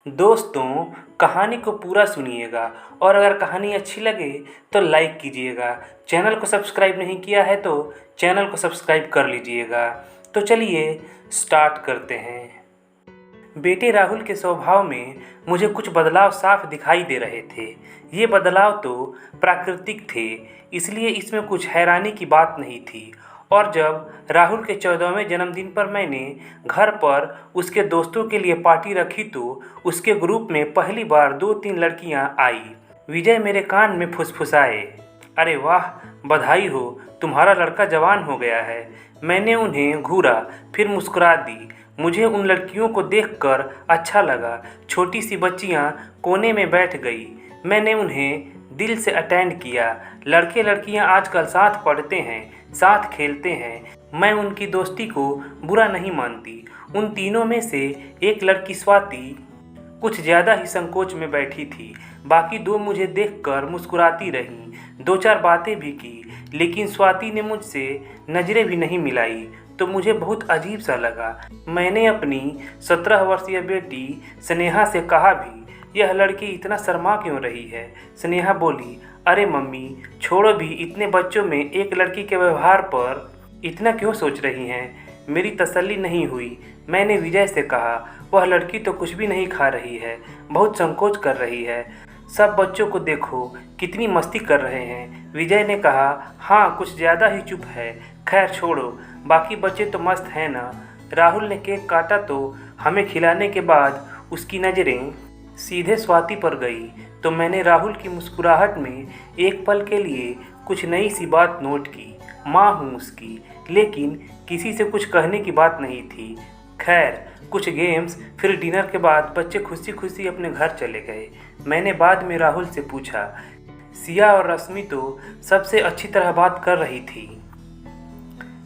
दोस्तों, कहानी को पूरा सुनिएगा और अगर कहानी अच्छी लगे तो लाइक कीजिएगा। चैनल को सब्सक्राइब नहीं किया है तो चैनल को सब्सक्राइब कर लीजिएगा। तो चलिए स्टार्ट करते हैं। बेटे राहुल के स्वभाव में मुझे कुछ बदलाव साफ दिखाई दे रहे थे। ये बदलाव तो प्राकृतिक थे, इसलिए इसमें कुछ हैरानी की बात नहीं थी। और जब राहुल के 14वें जन्मदिन पर मैंने घर पर उसके दोस्तों के लिए पार्टी रखी तो उसके ग्रुप में पहली बार 2-3 लड़कियां आई। विजय मेरे कान में फुसफुसाए, अरे वाह, बधाई हो, तुम्हारा लड़का जवान हो गया है। मैंने उन्हें घूरा, फिर मुस्कुरा दी। मुझे उन लड़कियों को देखकर अच्छा लगा। छोटी सी बच्चियां कोने में बैठ गई। मैंने उन्हें दिल से अटेंड किया। लड़के लड़कियां आजकल साथ पढ़ते हैं, साथ खेलते हैं। मैं उनकी दोस्ती को बुरा नहीं मानती। उन तीनों में से एक लड़की स्वाति कुछ ज़्यादा ही संकोच में बैठी थी। बाकी दो मुझे देखकर मुस्कुराती रहीं, 2-4 बातें भी की, लेकिन स्वाति ने मुझसे नज़रें भी नहीं मिलाई तो मुझे बहुत अजीब सा लगा। मैंने अपनी 17 वर्षीय बेटी स्नेहा से कहा भी, यह लड़की इतना शर्मा क्यों रही है? स्नेहा बोली, अरे मम्मी छोड़ो भी, इतने बच्चों में एक लड़की के व्यवहार पर इतना क्यों सोच रही हैं? मेरी तसल्ली नहीं हुई। मैंने विजय से कहा, वह लड़की तो कुछ भी नहीं खा रही है, बहुत संकोच कर रही है। सब बच्चों को देखो कितनी मस्ती कर रहे हैं। विजय ने कहा, हाँ कुछ ज़्यादा ही चुप है। खैर छोड़ो, बाकी बच्चे तो मस्त हैं ना। राहुल ने केक काटा तो हमें खिलाने के बाद उसकी नज़रें सीधे स्वाति पर गई तो मैंने राहुल की मुस्कुराहट में एक पल के लिए कुछ नई सी बात नोट की। माँ हूँ उसकी, लेकिन किसी से कुछ कहने की बात नहीं थी। खैर कुछ गेम्स, फिर डिनर के बाद बच्चे खुशी खुशी अपने घर चले गए। मैंने बाद में राहुल से पूछा, सिया और रश्मि तो सबसे अच्छी तरह बात कर रही थी,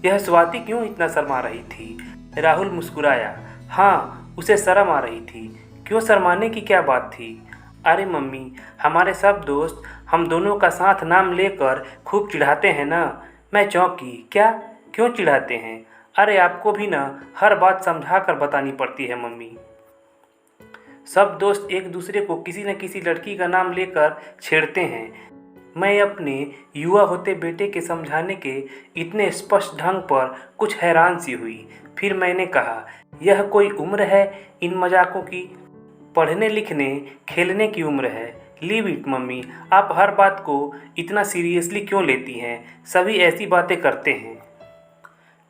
यह स्वाति क्यों इतना शर्मा रही थी? राहुल मुस्कुराया, हाँ उसे शर्म आ रही थी। क्यों शर्माने की क्या बात थी? अरे मम्मी, हमारे सब दोस्त हम दोनों का साथ नाम लेकर खूब चिढ़ाते हैं ना। मैं चौंकी, क्या? क्यों चिढ़ाते हैं? अरे आपको भी ना हर बात समझा कर बतानी पड़ती है मम्मी। सब दोस्त एक दूसरे को किसी न किसी लड़की का नाम लेकर छेड़ते हैं। मैं अपने युवा होते बेटे के समझाने के इतने स्पष्ट ढंग पर कुछ हैरान सी हुई। फिर मैंने कहा, यह कोई उम्र है इन मजाकों की? पढ़ने लिखने खेलने की उम्र है। लीव इट मम्मी, आप हर बात को इतना सीरियसली क्यों लेती हैं? सभी ऐसी बातें करते हैं।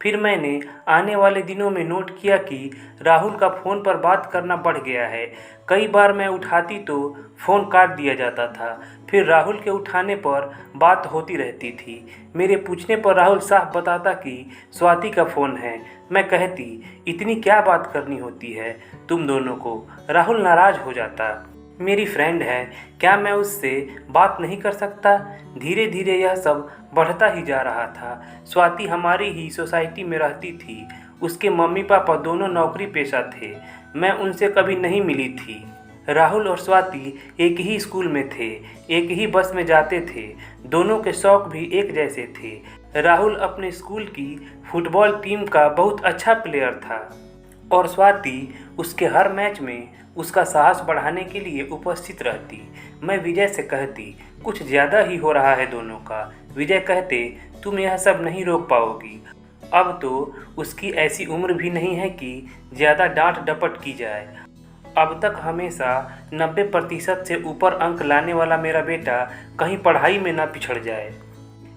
फिर मैंने आने वाले दिनों में नोट किया कि राहुल का फ़ोन पर बात करना बढ़ गया है। कई बार मैं उठाती तो फ़ोन काट दिया जाता था, फिर राहुल के उठाने पर बात होती रहती थी। मेरे पूछने पर राहुल साफ बताता कि स्वाति का फ़ोन है। मैं कहती, इतनी क्या बात करनी होती है तुम दोनों को? राहुल नाराज़ हो जाता, मेरी फ्रेंड है, क्या मैं उससे बात नहीं कर सकता? धीरे धीरे यह सब बढ़ता ही जा रहा था। स्वाति हमारी ही सोसाइटी में रहती थी। उसके मम्मी पापा दोनों नौकरी पेशा थे। मैं उनसे कभी नहीं मिली थी। राहुल और स्वाति एक ही स्कूल में थे, एक ही बस में जाते थे। दोनों के शौक भी एक जैसे थे। राहुल अपने स्कूल की फुटबॉल टीम का बहुत अच्छा प्लेयर था और स्वाति उसके हर मैच में उसका साहस बढ़ाने के लिए उपस्थित रहती। मैं विजय से कहती, कुछ ज़्यादा ही हो रहा है दोनों का। विजय कहते, तुम यह सब नहीं रोक पाओगी। अब तो उसकी ऐसी उम्र भी नहीं है कि ज़्यादा डांट डपट की जाए। अब तक हमेशा 90% से ऊपर अंक लाने वाला मेरा बेटा कहीं पढ़ाई में ना पिछड़ जाए,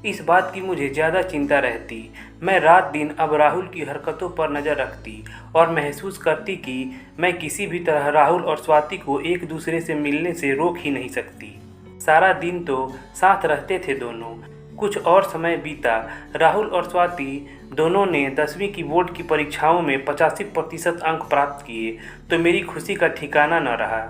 इस बात की मुझे ज़्यादा चिंता रहती। मैं रात दिन अब राहुल की हरकतों पर नज़र रखती और महसूस करती कि मैं किसी भी तरह राहुल और स्वाति को एक दूसरे से मिलने से रोक ही नहीं सकती। सारा दिन तो साथ रहते थे दोनों। कुछ और समय बीता। राहुल और स्वाति दोनों ने 10वीं की बोर्ड की परीक्षाओं में 85% अंक प्राप्त किए तो मेरी खुशी का ठिकाना न रहा।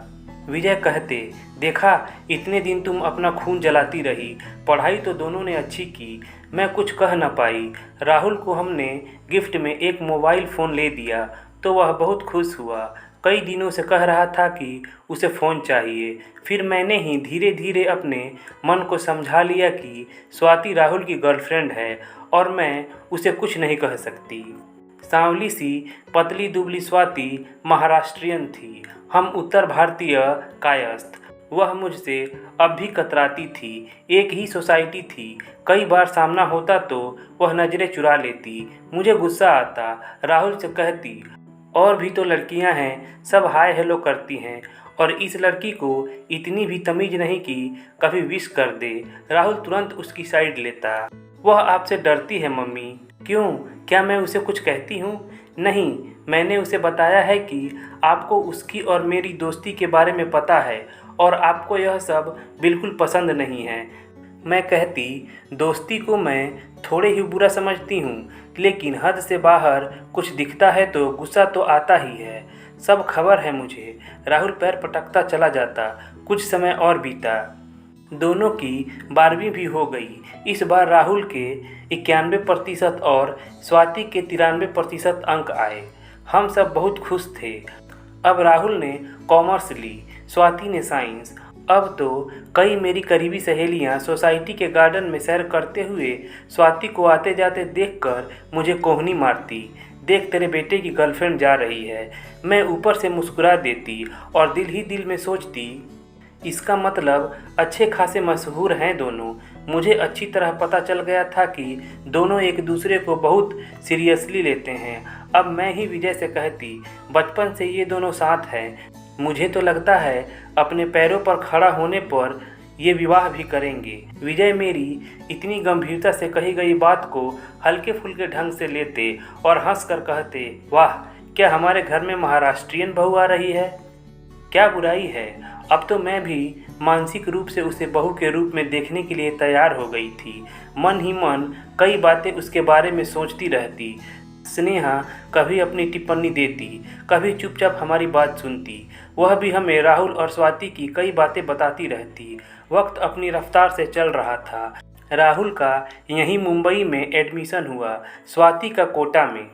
विजय कहते, देखा इतने दिन तुम अपना खून जलाती रही, पढ़ाई तो दोनों ने अच्छी की। मैं कुछ कह न पाई। राहुल को हमने गिफ्ट में एक मोबाइल फ़ोन ले दिया तो वह बहुत खुश हुआ। कई दिनों से कह रहा था कि उसे फ़ोन चाहिए। फिर मैंने ही धीरे धीरे अपने मन को समझा लिया कि स्वाति राहुल की गर्लफ्रेंड है और मैं उसे कुछ नहीं कह सकती। सांवली सी पतली दुबली स्वाति महाराष्ट्रियन थी, हम उत्तर भारतीय कायस्थ। वह मुझसे अब भी कतराती थी। एक ही सोसाइटी थी, कई बार सामना होता तो वह नज़रें चुरा लेती। मुझे गुस्सा आता, राहुल से कहती और भी तो लड़कियां हैं, सब हाय हेलो करती हैं और इस लड़की को इतनी भी तमीज़ नहीं कि कभी विश कर दे। राहुल तुरंत उसकी साइड लेता। वह आपसे डरती है मम्मी। क्यों, क्या मैं उसे कुछ कहती हूँ? नहीं, मैंने उसे बताया है कि आपको उसकी और मेरी दोस्ती के बारे में पता है और आपको यह सब बिल्कुल पसंद नहीं है। मैं कहती दोस्ती को मैं थोड़े ही बुरा समझती हूँ, लेकिन हद से बाहर कुछ दिखता है तो गुस्सा तो आता ही है। सब खबर है मुझे। राहुल पैर पटकता चला जाता। कुछ समय और बीता। दोनों की 12वीं भी हो गई। इस बार राहुल के 91% और स्वाति के 93% अंक आए। हम सब बहुत खुश थे। अब राहुल ने कॉमर्स ली, स्वाति ने साइंस। अब तो कई मेरी करीबी सहेलियां सोसाइटी के गार्डन में सैर करते हुए स्वाति को आते जाते देखकर मुझे कोहनी मारती। देख, तेरे बेटे की गर्लफ्रेंड जा रही है। मैं ऊपर से मुस्कुरा देती और दिल ही दिल में सोचती, इसका मतलब अच्छे खासे मशहूर हैं दोनों। मुझे अच्छी तरह पता चल गया था कि दोनों एक दूसरे को बहुत सीरियसली लेते हैं। अब मैं ही विजय से कहती, बचपन से ये दोनों साथ हैं। मुझे तो लगता है अपने पैरों पर खड़ा होने पर ये विवाह भी करेंगे। विजय मेरी इतनी गंभीरता से कही गई बात को हल्के फुल्के ढंग से लेते और हंस कर कहते, वाह, क्या हमारे घर में महाराष्ट्रियन बहू आ रही है? क्या बुराई है? अब तो मैं भी मानसिक रूप से उसे बहू के रूप में देखने के लिए तैयार हो गई थी। मन ही मन कई बातें उसके बारे में सोचती रहती। स्नेहा कभी अपनी टिप्पणी देती, कभी चुपचाप हमारी बात सुनती। वह भी हमें राहुल और स्वाति की कई बातें बताती रहती। वक्त अपनी रफ्तार से चल रहा था। राहुल का यहीं मुंबई में एडमिशन हुआ, स्वाति का कोटा में।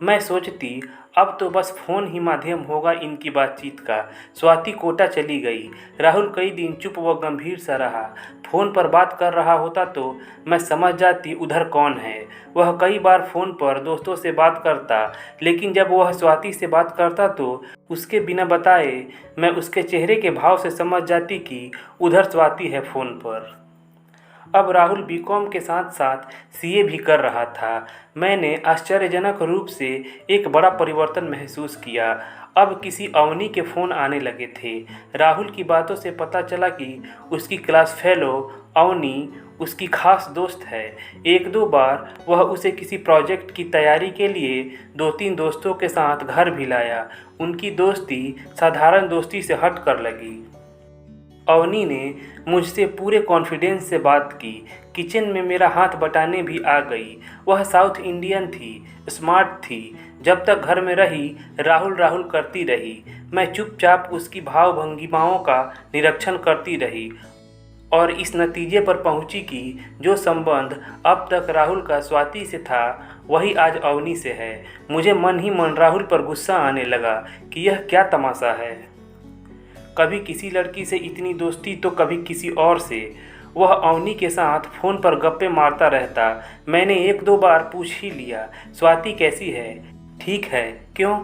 मैं सोचती अब तो बस फ़ोन ही माध्यम होगा इनकी बातचीत का। स्वाति कोटा चली गई। राहुल कई दिन चुप व गंभीर सा रहा। फ़ोन पर बात कर रहा होता तो मैं समझ जाती उधर कौन है। वह कई बार फ़ोन पर दोस्तों से बात करता, लेकिन जब वह स्वाति से बात करता तो उसके बिना बताए मैं उसके चेहरे के भाव से समझ जाती कि उधर स्वाति है फ़ोन पर। अब राहुल बीकॉम के साथ साथ सीए भी कर रहा था। मैंने आश्चर्यजनक रूप से एक बड़ा परिवर्तन महसूस किया। अब किसी अवनी के फ़ोन आने लगे थे। राहुल की बातों से पता चला कि उसकी क्लास फेलो अवनी उसकी खास दोस्त है। एक दो बार वह उसे किसी प्रोजेक्ट की तैयारी के लिए 2-3 दोस्तों के साथ घर भी लाया। उनकी दोस्ती साधारण दोस्ती से हट कर लगी। अवनी ने मुझसे पूरे कॉन्फिडेंस से बात की। किचन में मेरा हाथ बटाने भी आ गई। वह साउथ इंडियन थी, स्मार्ट थी। जब तक घर में रही राहुल राहुल करती रही। मैं चुपचाप उसकी भाव भंगिमाओं का निरीक्षण करती रही और इस नतीजे पर पहुंची कि जो संबंध अब तक राहुल का स्वाति से था वही आज अवनी से है। मुझे मन ही मन राहुल पर गुस्सा आने लगा कि यह क्या तमाशा है। कभी किसी लड़की से इतनी दोस्ती तो कभी किसी और से। वह अवनी के साथ फ़ोन पर गप्पे मारता रहता। मैंने 1-2 बार पूछ ही लिया, स्वाति कैसी है? ठीक है। क्यों?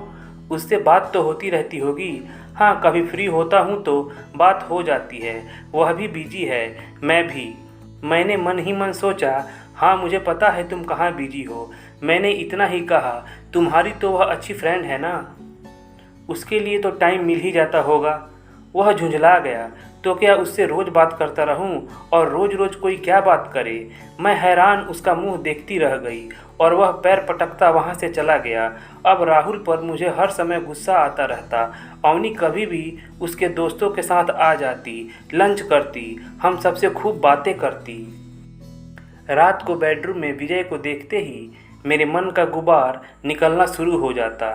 उससे बात तो होती रहती होगी। हाँ, कभी फ्री होता हूँ तो बात हो जाती है। वह भी बिजी है, मैं भी। मैंने मन ही मन सोचा, हाँ मुझे पता है तुम कहाँ बिजी हो। मैंने इतना ही कहा, तुम्हारी तो वह अच्छी फ्रेंड है ना, उसके लिए तो टाइम मिल ही जाता होगा। वह झुंझला गया, तो क्या उससे रोज़ बात करता रहूं और रोज़ रोज़ कोई क्या बात करे। मैं हैरान उसका मुंह देखती रह गई और वह पैर पटकता वहां से चला गया। अब राहुल पर मुझे हर समय गुस्सा आता रहता। अवनी कभी भी उसके दोस्तों के साथ आ जाती, लंच करती, हम सबसे खूब बातें करती। रात को बेडरूम में विजय को देखते ही मेरे मन का गुबार निकलना शुरू हो जाता।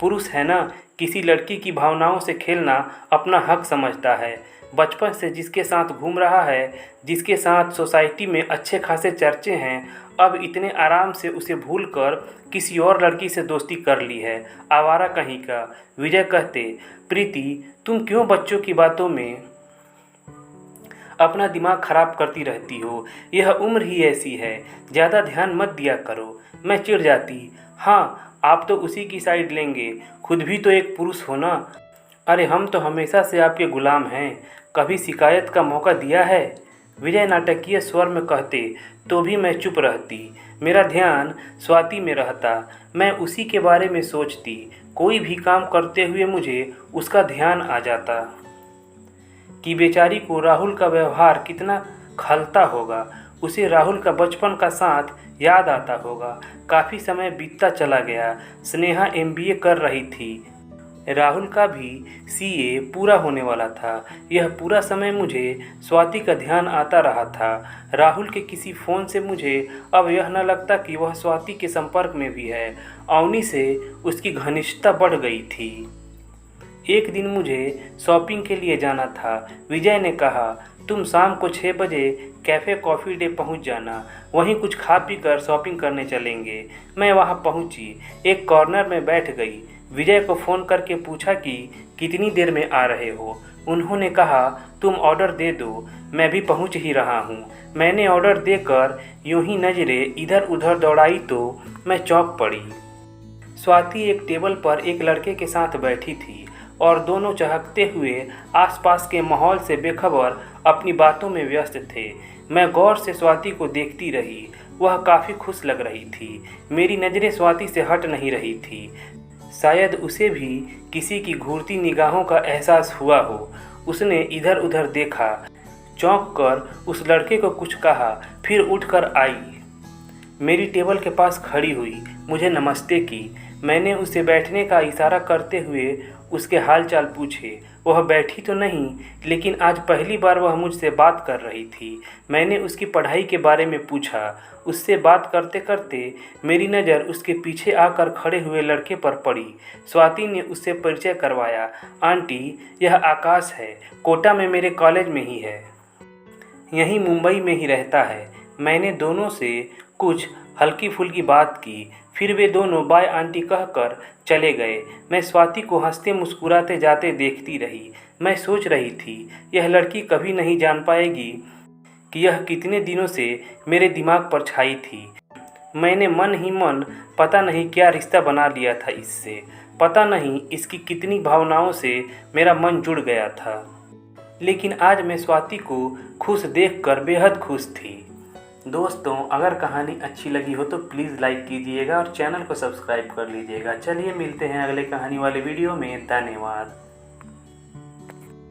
पुरुष है ना, किसी लड़की की भावनाओं से खेलना अपना हक समझता है। बचपन से जिसके साथ घूम रहा है, जिसके साथ सोसाइटी में अच्छे खासे चर्चे हैं, अब इतने आराम से उसे भूलकर किसी और लड़की से दोस्ती कर ली है। आवारा कहीं का। विजय कहते, प्रीति तुम क्यों बच्चों की बातों में अपना दिमाग खराब करती रहती हो। यह उम्र ही ऐसी है, ज़्यादा ध्यान मत दिया करो। मैं चिढ़ जाती। हाँ, आप तो उसी की साइड लेंगे, खुद भी तो एक पुरुष हो ना। अरे हम तो हमेशा से आपके गुलाम हैं, कभी शिकायत का मौका दिया है? विजय नाटकीय स्वर में कहते तो भी मैं चुप रहती। मेरा ध्यान स्वाति में रहता, मैं उसी के बारे में सोचती। कोई भी काम करते हुए मुझे उसका ध्यान आ जाता कि बेचारी को राहुल का व्यवहार कितना खलता होगा। उसे राहुल का बचपन का साथ याद आता होगा। काफ़ी समय बीतता चला गया। स्नेहा एमबीए कर रही थी, राहुल का भी सीए पूरा होने वाला था। यह पूरा समय मुझे स्वाति का ध्यान आता रहा था। राहुल के किसी फ़ोन से मुझे अब यह न लगता कि वह स्वाति के संपर्क में भी है। अवनी से उसकी घनिष्ठता बढ़ गई थी। एक दिन मुझे शॉपिंग के लिए जाना था। विजय ने कहा, तुम शाम को 6 बजे कैफ़े कॉफ़ी डे पहुंच जाना, वहीं कुछ खा पी कर शॉपिंग करने चलेंगे। मैं वहां पहुंची, एक कॉर्नर में बैठ गई। विजय को फ़ोन करके पूछा कि कितनी देर में आ रहे हो। उन्होंने कहा, तुम ऑर्डर दे दो, मैं भी पहुंच ही रहा हूं। मैंने ऑर्डर देकर यूं ही नज़रें इधर उधर दौड़ाई तो मैं चौंक पड़ी। स्वाति एक टेबल पर एक लड़के के साथ बैठी थी और दोनों चहकते हुए आसपास के माहौल से बेखबर अपनी बातों में व्यस्त थे। मैं गौर से स्वाति को देखती रही। वह काफ़ी खुश लग रही थी। मेरी नज़रें स्वाति से हट नहीं रही थी। शायद उसे भी किसी की घूरती निगाहों का एहसास हुआ हो। उसने इधर उधर देखा, चौंक कर उस लड़के को कुछ कहा, फिर उठकर आई, मेरी टेबल के पास खड़ी हुई, मुझे नमस्ते की। मैंने उसे बैठने का इशारा करते हुए उसके हालचाल पूछे। वह बैठी तो नहीं, लेकिन आज पहली बार वह मुझसे बात कर रही थी। मैंने उसकी पढ़ाई के बारे में पूछा। उससे बात करते करते मेरी नज़र उसके पीछे आकर खड़े हुए लड़के पर पड़ी। स्वाति ने उससे परिचय करवाया। आंटी, यह आकाश है, कोटा में मेरे कॉलेज में ही है, यहीं मुंबई में ही रहता है। मैंने दोनों से कुछ हल्की फुल्की बात की, फिर वे दोनों बाय आंटी कहकर चले गए। मैं स्वाति को हंसते मुस्कुराते जाते देखती रही। मैं सोच रही थी, यह लड़की कभी नहीं जान पाएगी कि यह कितने दिनों से मेरे दिमाग पर छाई थी। मैंने मन ही मन पता नहीं क्या रिश्ता बना लिया था इससे। पता नहीं इसकी कितनी भावनाओं से मेरा मन जुड़ गया था। लेकिन आज मैं स्वाति को खुश देखकर बेहद खुश थी। दोस्तों, अगर कहानी अच्छी लगी हो तो प्लीज़ लाइक कीजिएगा और चैनल को सब्सक्राइब कर लीजिएगा। चलिए मिलते हैं अगले कहानी वाले वीडियो में। धन्यवाद।